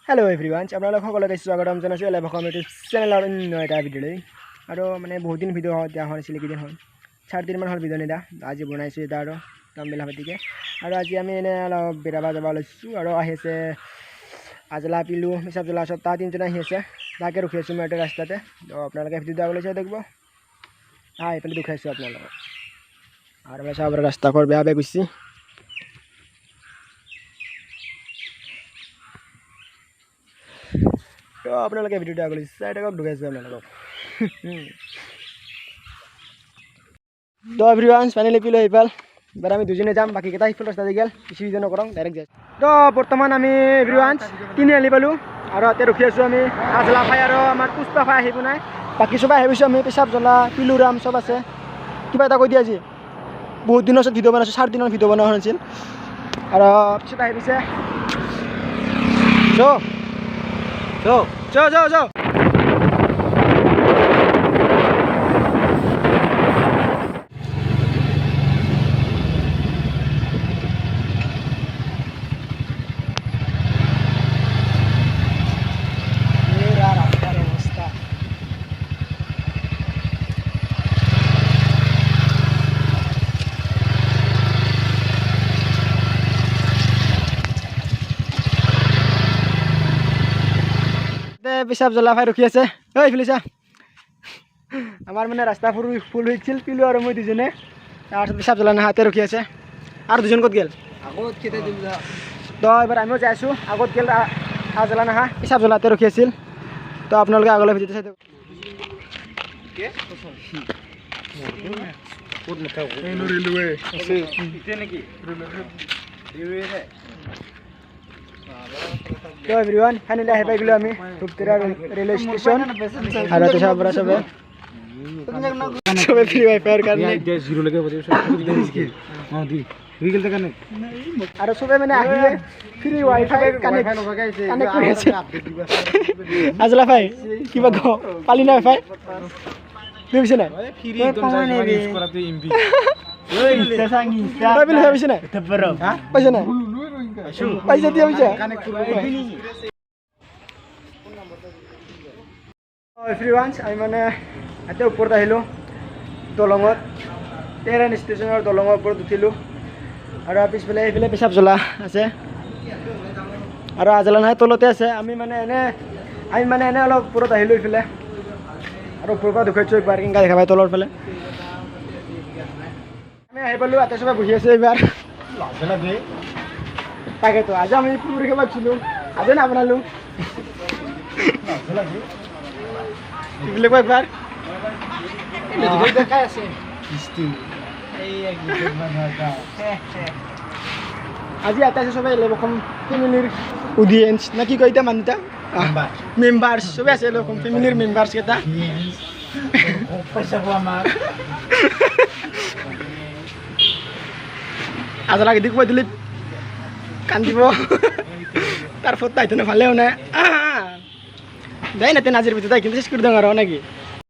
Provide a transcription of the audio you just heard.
hello everyone আপোনালোক সকলোকে স্বাগতম জনাইছোঁ লাইভ অসম ইউটিউব চেনেলৰ অন্য এটা ভিডিঅ'লৈ আৰু মানে বহুত দিন ভিডিঅ' দিয়া হোৱা নাছিলে কেইদিন হ'ল 4 দিনমান হ'ল ভিডিঅ' নিদা আজি বনাইছোঁ এটা আৰু কামবিলা পাতিকে আৰু আজি আমি এনে অলপ বেৰাবা যাব লৈছোঁ আৰু আহিছে আজলা পিলু হিচাপ জলা সব তা তিনজন আহি আছে তাকে ৰখি আছোঁ মই এটা ৰাস্তাতে তো আপোনালোকে ভিডিঅ' চাবলৈ চাই থাকিব এইফালে দেখাইছোঁ আপোনালোকক আৰু চাব ৰাস্তাখন বেয়া বেয়া গৈছে তো আপোনালোকে ভিডিঅ'টো আগলৈ চাই থাকক ঢুকাইছোঁ আপোনালোকক তো এভৰিৱান ফাইনেলি পিলো এইফাল এবাৰ আমি দুজনে যাম বাকীকেইটা সিফাল ৰাস্তাতে গ'ল কিছুজন নকৰং ডাইৰেক্ট যাম তো বৰ্তমান আমি এভৰিৱান তিনিআলি পালোঁ আৰু ইয়াতে ৰখি আছোঁ আমি আজলা ফাই আৰু আমাৰ পুষ্পা ফাই আহিব নাই বাকী চবে আহি গৈছোঁ আমি পেচাব জ্বলা পিলুৰাম চব আছে কিবা এটা কৈ দিয়া আজি বহুত দিনৰ পিছত ভিডিঅ' বনাইছোঁ 4 দিনৰ ভিডিঅ' বনোৱা হৈছিল আৰু পিছত আহি পিছে যাও পেচাব জ্বলা ফাই ৰখি আছে ঐ ফিলিছা আমাৰ মানে ৰাস্তা ফুল হৈছিল পিলো আৰু মই দুজনে তাৰপিছত পেচাব জ্বলা নাহাতে ৰখি আছে আৰু দুজন ক'ত গ'ল আগত কেইটা দিম যা তো এবাৰ আমিও যাই আছোঁ আগত গ'ল জ্বলা নাহা পেচাব জ্বলাতে ৰখি আছিল তো আপোনালোকে আগলৈ ভিডিঅ'টো চাই থাকক তো এভৰিৱান ফাইনেলি আহি পাই গ'লো আমি ধূপতেৰা ৰেলৱে ষ্টেচন আৰু তো চাবৰা চবে ফ্ৰী ৱাইফাইৰ কাৰণে আৰু চবে মানে আহি ফ্ৰী ৱাইফাই কানেক্ট কৰি আছে আজলা ভাই কিবা পালি না ৱাইফাই বুজিছে না ফ্ৰী একদম ইউজ কৰাতে এমবি পইচা নাই পইচা দিয়া পইচা এভৰিৱান আমি মানে ইয়াতে ওপৰত আহিলোঁ দলঙত ট্ৰেইন ষ্টেচনৰ দলঙৰ ওপৰত উঠিলোঁ আৰু পিছফালে এইফালে পেচাব জ্বলা আছে আৰু আজলা নাই তলতে আছে আমি মানে এনে অলপ ওপৰত আহিলোঁ এইফালে আৰু ওপৰৰ পৰা দেখুৱাইছোঁ একবাৰ কেনেকৈ দেখা পাই তলৰ ফালে আমি আহি পালোঁ ইয়াতে চবে বহি আছে এইবাৰ তাকেতো আজি আমি ফুৰি খাব পাইছিলোঁ আজি নাবনালোঁ এইবিলাক একবাৰ দেখাই আছে আজি ইয়াতে আছে চবে অসম ফেমিলিৰ অডিয়েঞ্চ না কি কয় এতিয়া মানুহটা মেম্বাৰ্ছ চবে আছে অসম ফেমিলিৰ মেম্বাৰ্ছ কেইটা পইচা পোৱা আমাৰ আজলাকে দেখুৱাই দিলে কান্দিব তার ফটো আইতো না ভালেও না দেয় না তেন আজির ভিতরে কিন্তু শেষ করে দেওয়ার নাকি